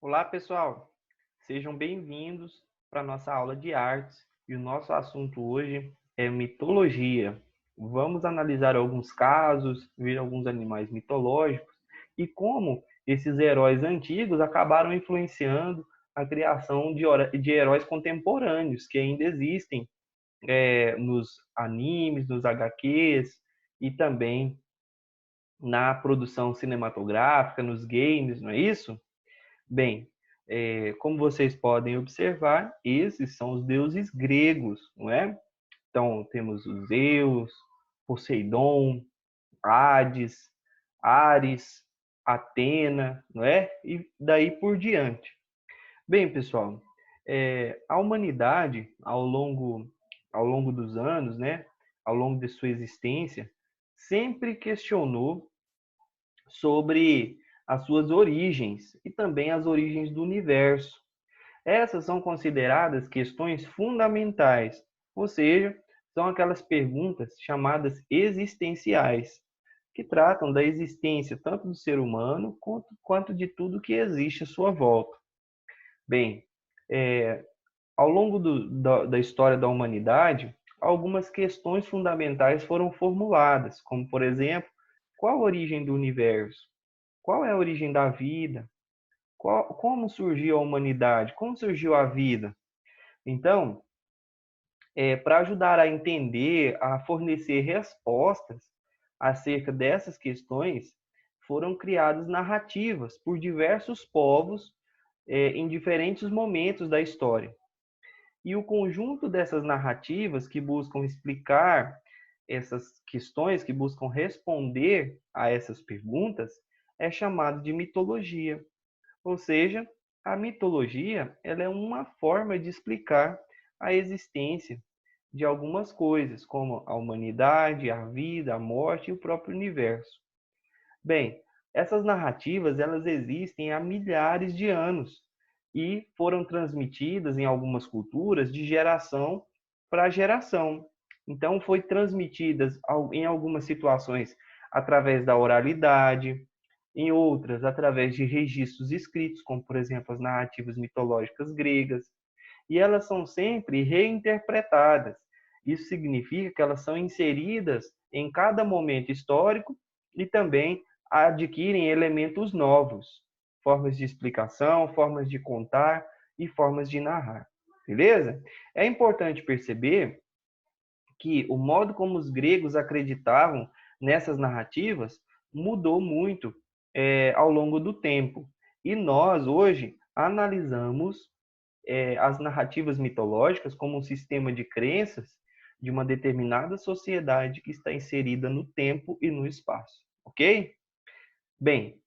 Olá, pessoal! Sejam bem-vindos para a nossa aula de artes e o nosso assunto hoje é mitologia. Vamos analisar alguns casos, ver alguns animais mitológicos e como esses heróis antigos acabaram influenciando a criação de heróis contemporâneos que ainda existem nos animes, nos HQs e também na produção cinematográfica, nos games, não é isso? Bem, como vocês podem observar, esses são os deuses gregos, não é? Então, temos os Zeus, Poseidon, Hades, Ares, Atena, não é? E daí por diante. Bem, pessoal, a humanidade, ao longo dos anos, né? Ao longo de sua existência, sempre questionou sobre as suas origens e também as origens do universo. Essas são consideradas questões fundamentais, ou seja, são aquelas perguntas chamadas existenciais, que tratam da existência tanto do ser humano quanto de tudo que existe à sua volta. Bem, ao longo da história da humanidade, algumas questões fundamentais foram formuladas, como, por exemplo, qual a origem do universo? Qual é a origem da vida? Como surgiu a humanidade? Como surgiu a vida? Então, para ajudar a entender, a fornecer respostas acerca dessas questões, foram criadas narrativas por diversos povos em diferentes momentos da história. E o conjunto dessas narrativas que buscam explicar essas questões, que buscam responder a essas perguntas, é chamado de mitologia. Ou seja, a mitologia ela é uma forma de explicar a existência de algumas coisas, como a humanidade, a vida, a morte e o próprio universo. Bem, essas narrativas elas existem há milhares de anos e foram transmitidas em algumas culturas de geração para geração. Então, foi transmitidas em algumas situações através da oralidade, em outras através de registros escritos, como por exemplo as narrativas mitológicas gregas, e elas são sempre reinterpretadas. Isso significa que elas são inseridas em cada momento histórico e também adquirem elementos novos, formas de explicação, formas de contar e formas de narrar. Beleza? É importante perceber que o modo como os gregos acreditavam nessas narrativas mudou muito ao longo do tempo. E nós, hoje, analisamos as narrativas mitológicas como um sistema de crenças de uma determinada sociedade que está inserida no tempo e no espaço, ok? Bem,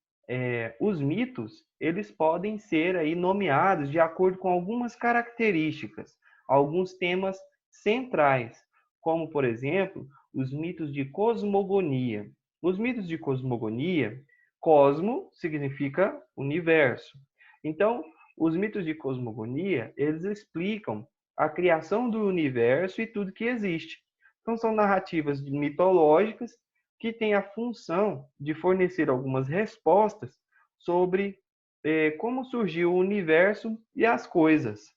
os mitos, eles podem ser aí nomeados de acordo com algumas características, alguns temas centrais, como, por exemplo, os mitos de cosmogonia. Os mitos de cosmogonia, cosmo significa universo. Então, os mitos de cosmogonia, eles explicam a criação do universo e tudo que existe. Então, são narrativas mitológicas que têm a função de fornecer algumas respostas sobre como surgiu o universo e as coisas.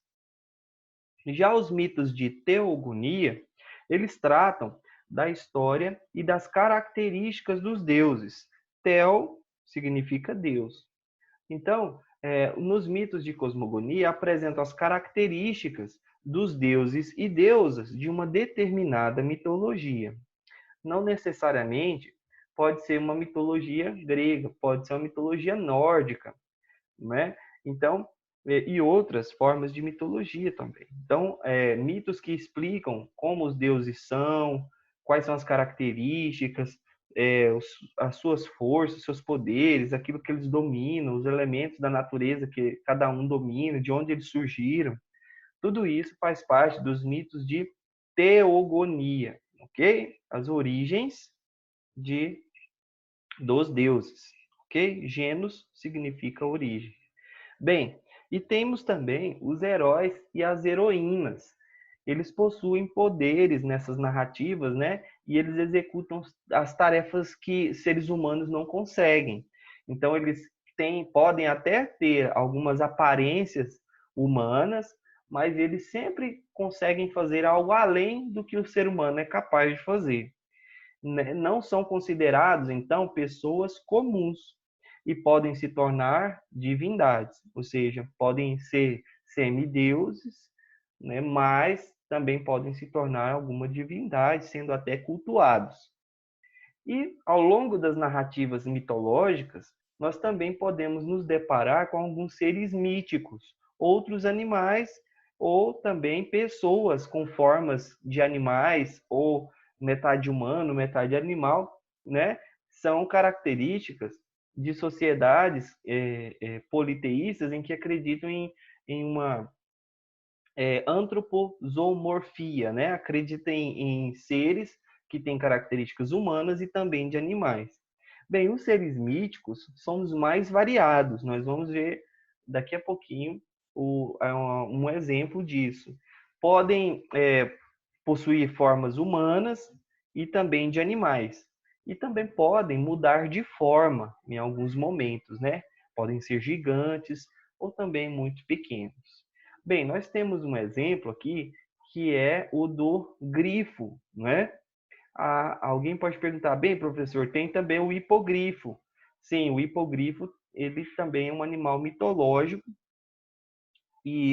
Já os mitos de teogonia, eles tratam da história e das características dos deuses. Teo significa Deus. Então, nos mitos de cosmogonia, apresentam as características dos deuses e deusas de uma determinada mitologia. Não necessariamente pode ser uma mitologia grega, pode ser uma mitologia nórdica, né? Então, e outras formas de mitologia também. Então, mitos que explicam como os deuses são, quais são as características, as suas forças, seus poderes, aquilo que eles dominam, os elementos da natureza que cada um domina, de onde eles surgiram. Tudo isso faz parte dos mitos de teogonia, ok? As origens dos deuses, ok? Genos significa origem. Bem, e temos também os heróis e as heroínas. Eles possuem poderes nessas narrativas, né? E eles executam as tarefas que seres humanos não conseguem. Então, eles podem até ter algumas aparências humanas, mas eles sempre conseguem fazer algo além do que o ser humano é capaz de fazer. Não são considerados, então, pessoas comuns e podem se tornar divindades, ou seja, podem ser semideuses, né, mas também podem se tornar alguma divindade, sendo até cultuados. E ao longo das narrativas mitológicas, nós também podemos nos deparar com alguns seres míticos, outros animais ou também pessoas com formas de animais ou metade humano, metade animal, né? São características de sociedades politeístas em que acreditam em uma antropozoomorfia, né? Acredita em seres que têm características humanas e também de animais. Bem, os seres míticos são os mais variados. Nós vamos ver daqui a pouquinho um exemplo disso. Podem possuir formas humanas e também de animais. E também podem mudar de forma em alguns momentos, né? Podem ser gigantes ou também muito pequenos. Bem, nós temos um exemplo aqui que é o do grifo, né? Alguém pode perguntar, bem, professor, tem também o hipogrifo. Sim, o hipogrifo, ele também é um animal mitológico,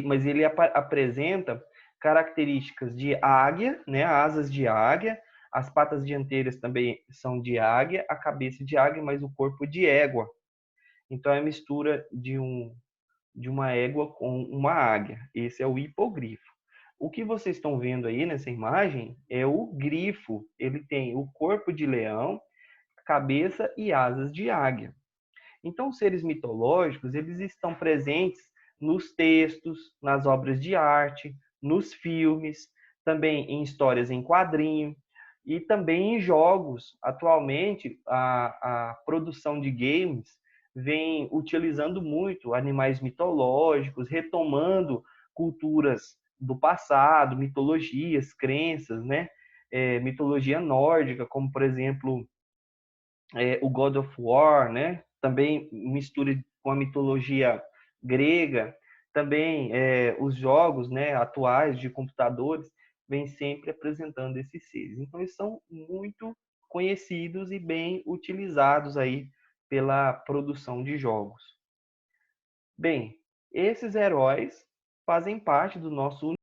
mas ele apresenta características de águia, né? Asas de águia, as patas dianteiras também são de águia, a cabeça de águia, mas o corpo de égua. Então é a mistura de uma égua com uma águia. Esse é o hipogrifo. O que vocês estão vendo aí nessa imagem é o grifo. Ele tem o corpo de leão, cabeça e asas de águia. Então, os seres mitológicos, eles estão presentes nos textos, nas obras de arte, nos filmes, também em histórias em quadrinho e também em jogos. Atualmente, a produção de games vem utilizando muito animais mitológicos, retomando culturas do passado, mitologias, crenças, né? Mitologia nórdica, como, por exemplo, o God of War, né? Também mistura com a mitologia grega, também os jogos, né, atuais de computadores vêm sempre apresentando esses seres. Então eles são muito conhecidos e bem utilizados aí pela produção de jogos. Bem, esses heróis fazem parte do nosso